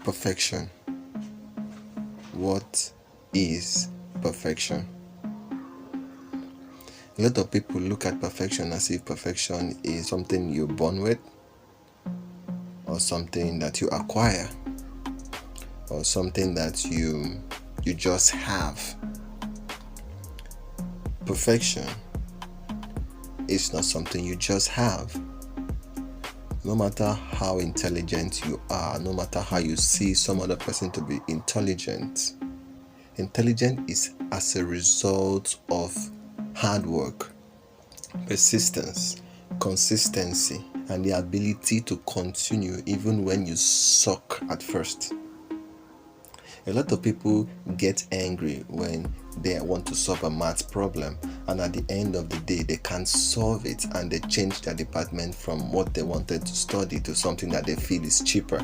Perfection. What is perfection? A lot of people look at perfection as if perfection is something you're born with, or something that you acquire, or something that you just have. Perfection is not something you just have. No matter how intelligent you are, no matter how you see some other person to be intelligent, intelligence is as a result of hard work, persistence, consistency, and the ability to continue even when you suck at first. A lot of people get angry when they want to solve a math problem, and at the end of the day they can't solve it, and they change their department from what they wanted to study to something that they feel is cheaper.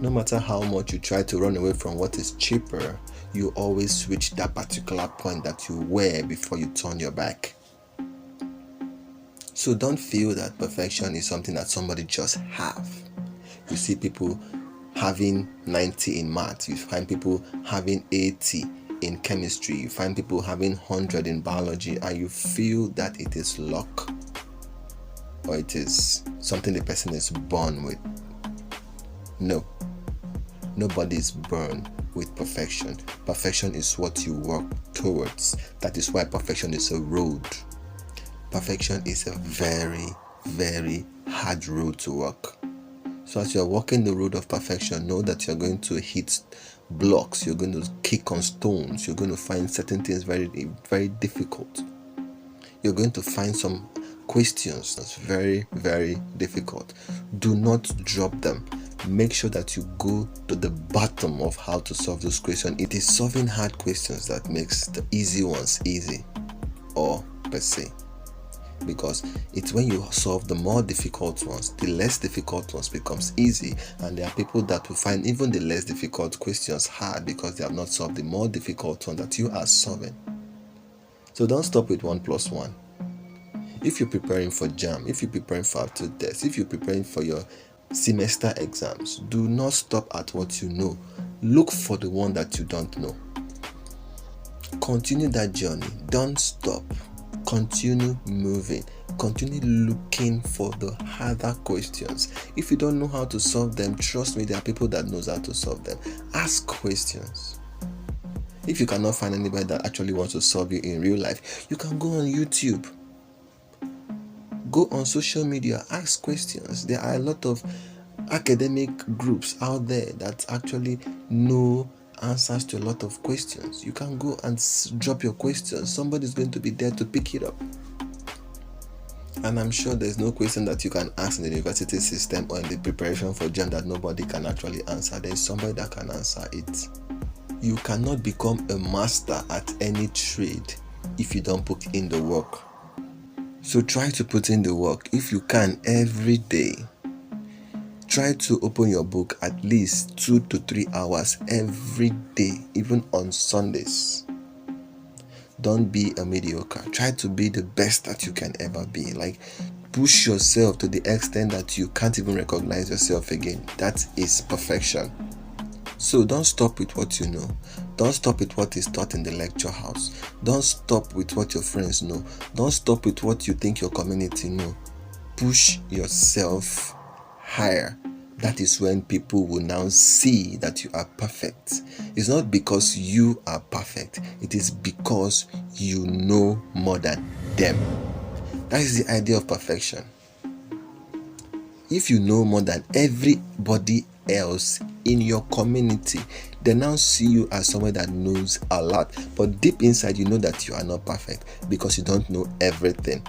No matter how much you try to run away from what is cheaper, you always reach that particular point that you were before you turn your back. So don't feel that perfection is something that somebody just have. You see people having 90 in math, you find people having 80 in chemistry, you find people having 100 in biology, and you feel that it is luck, or it is something the person is born with. No, nobody is born with perfection. Perfection is what you work towards. That is why perfection is a road. Perfection is a very, very hard road to walk. So as you're walking the road of perfection, know that you're going to hit blocks, you're going to kick on stones, you're going to find certain things very, very difficult. You're going to find some questions that's very, very difficult. Do not drop them. Make sure that you go to the bottom of how to solve those questions. It is solving hard questions that makes the easy ones easy, or per se. Because it's when you solve the more difficult ones, the less difficult ones becomes easy, and there are people that will find even the less difficult questions hard because they have not solved the more difficult one that you are solving. So don't stop with 1 + 1. If you're preparing for JAM, if you're preparing for aptitude tests, if you're preparing for your semester exams, do not stop at what you know. Look for the one that you don't know. Continue that journey. Don't stop. Continue moving. Continue looking for the harder questions. If you don't know how to solve them, trust me, there are people that knows how to solve them. Ask questions. If you cannot find anybody that actually wants to solve you in real life, you can go on YouTube. Go on social media, ask questions. There are a lot of academic groups out there that actually know answers to a lot of questions. You can go and drop your questions. Somebody's going to be there to pick it up. And I'm sure there's no question that you can ask in the university system or in the preparation for JAM that nobody can actually answer. There's somebody that can answer it. You cannot become a master at any trade if you don't put in the work. So try to put in the work if you can every day. Try to open your book at least 2 to 3 hours every day, even on Sundays. Don't be a mediocre. Try to be the best that you can ever be. Like, push yourself to the extent that you can't even recognize yourself again. That is perfection. So don't stop with what you know. Don't stop with what is taught in the lecture house. Don't stop with what your friends know. Don't stop with what you think your community know. Push yourself higher. That is when people will now see that you are perfect. It's not because you are perfect. It is because you know more than them. That is the idea of perfection. If you know more than everybody else in your community, they now see you as someone that knows a lot. But deep inside, you know that you are not perfect because you don't know everything.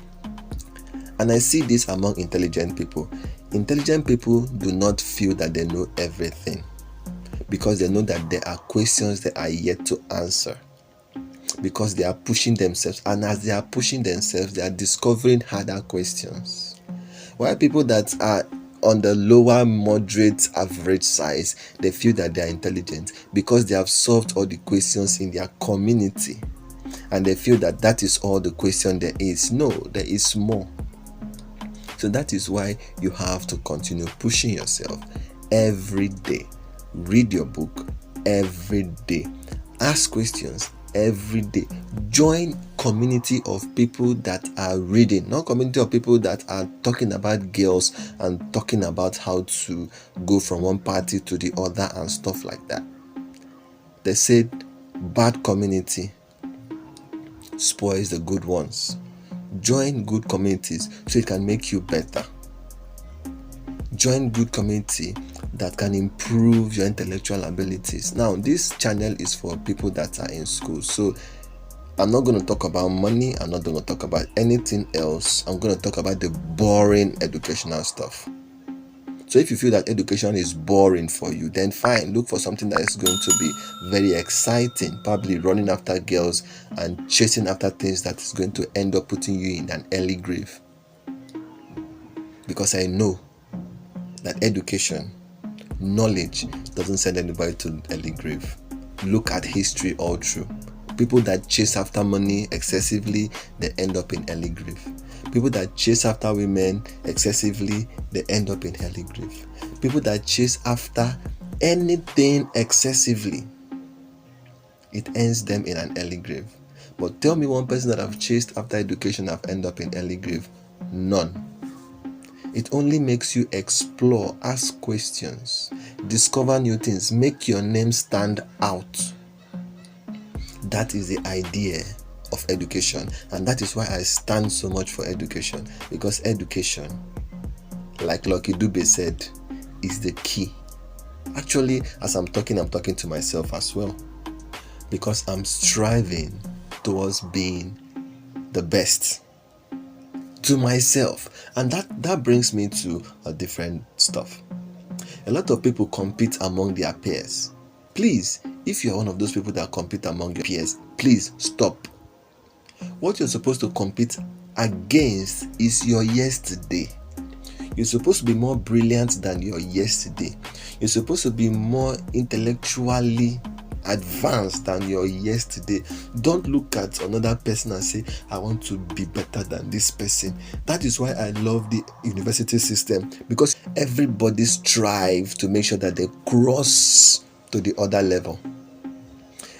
And I see this among intelligent people. Intelligent people do not feel that they know everything because they know that there are questions that are yet to answer, because they are pushing themselves, and as they are pushing themselves, they are discovering harder questions. While people that are on the lower, moderate, average size, they feel that they are intelligent because they have solved all the questions in their community, and they feel that that is all the question there is. No, there is more. So that is why you have to continue pushing yourself every day. Read your book every day. Ask questions every day. Join community of people that are reading, not community of people that are talking about girls and talking about how to go from one party to the other and stuff like that. They said bad community spoils the good ones. Join good communities so it can make you better. Join good community that can improve your intellectual abilities. Now, this channel is for people that are in school, so I'm not going to talk about money. I'm not going to talk about anything else. I'm going to talk about the boring educational stuff. So if you feel that education is boring for you, then fine, look for something that is going to be very exciting, probably running after girls and chasing after things that is going to end up putting you in an early grave. Because I know that education, knowledge doesn't send anybody to early grave. Look at history all through. People that chase after money excessively, they end up in early grave. People that chase after women excessively, they end up in early grave. People that chase after anything excessively, it ends them in an early grave. But tell me one person that have chased after education have ended up in early grave. None. It only makes you explore, ask questions, discover new things, make your name stand out. That is the idea of education, and that is why I stand so much for education, because education, like Lucky Dube said, is the key. Actually, as I'm talking to myself as well, because I'm striving towards being the best to myself, and that brings me to a different stuff. A lot of people compete among their peers. Please, if you're one of those people that compete among your peers, please stop. What you're supposed to compete against is your yesterday. You're supposed to be more brilliant than your yesterday. You're supposed to be more intellectually advanced than your yesterday. Don't look at another person and say, I want to be better than this person. That is why I love the university system, because everybody strives to make sure that they cross to the other level.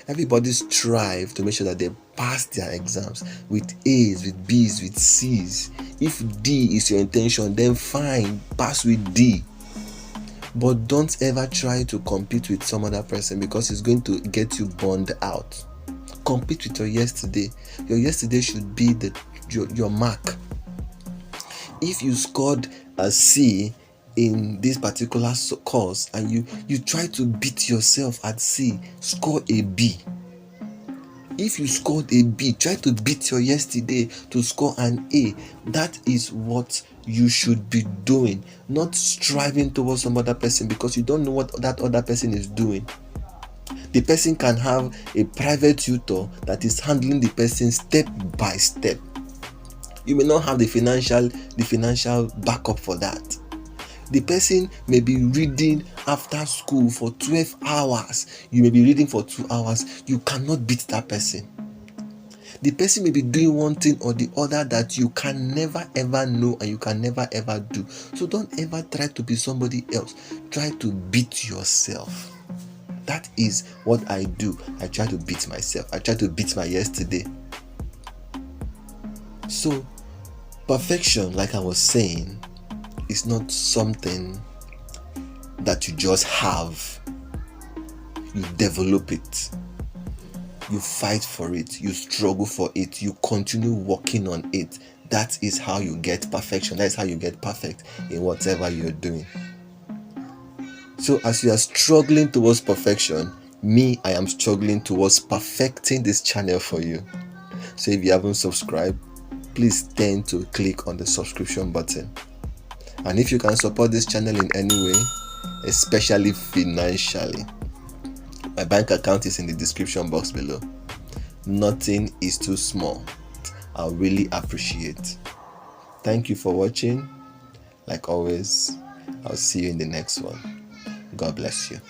Everybody strives to make sure that they pass their exams with A's, with B's, with C's. If D is your intention, then fine, pass with D. But don't ever try to compete with some other person, because it's going to get you burned out. Compete with your yesterday. Your yesterday should be your mark. If you scored a C in this particular course and you try to beat yourself at C, score a B. If you scored a B, try to beat your yesterday to score an A. That is what you should be doing, not striving towards some other person, because you don't know what that other person is doing. The person can have a private tutor that is handling the person step by step. You may not have the financial backup for that. The person may be reading after school for 12 hours. You may be reading for 2 hours. You cannot beat that person. The person may be doing one thing or the other that you can never ever know and you can never ever do. So don't ever try to be somebody else. Try to beat yourself. That is what I do. I try to beat myself. I try to beat my yesterday. So perfection, like I was saying, is not something that you just have. You develop it. You fight for it. You struggle for it. You continue working on it. That is how you get perfection. That is how you get perfect in whatever you're doing. So as you are struggling towards perfection, I am struggling towards perfecting this channel for you. So if you haven't subscribed, please tend to click on the subscription button. And if you can support this channel in any way, especially financially, my bank account is in the description box below. Nothing is too small. I'll really appreciate. Thank you for watching. Like always, I'll see you in the next one. God bless you.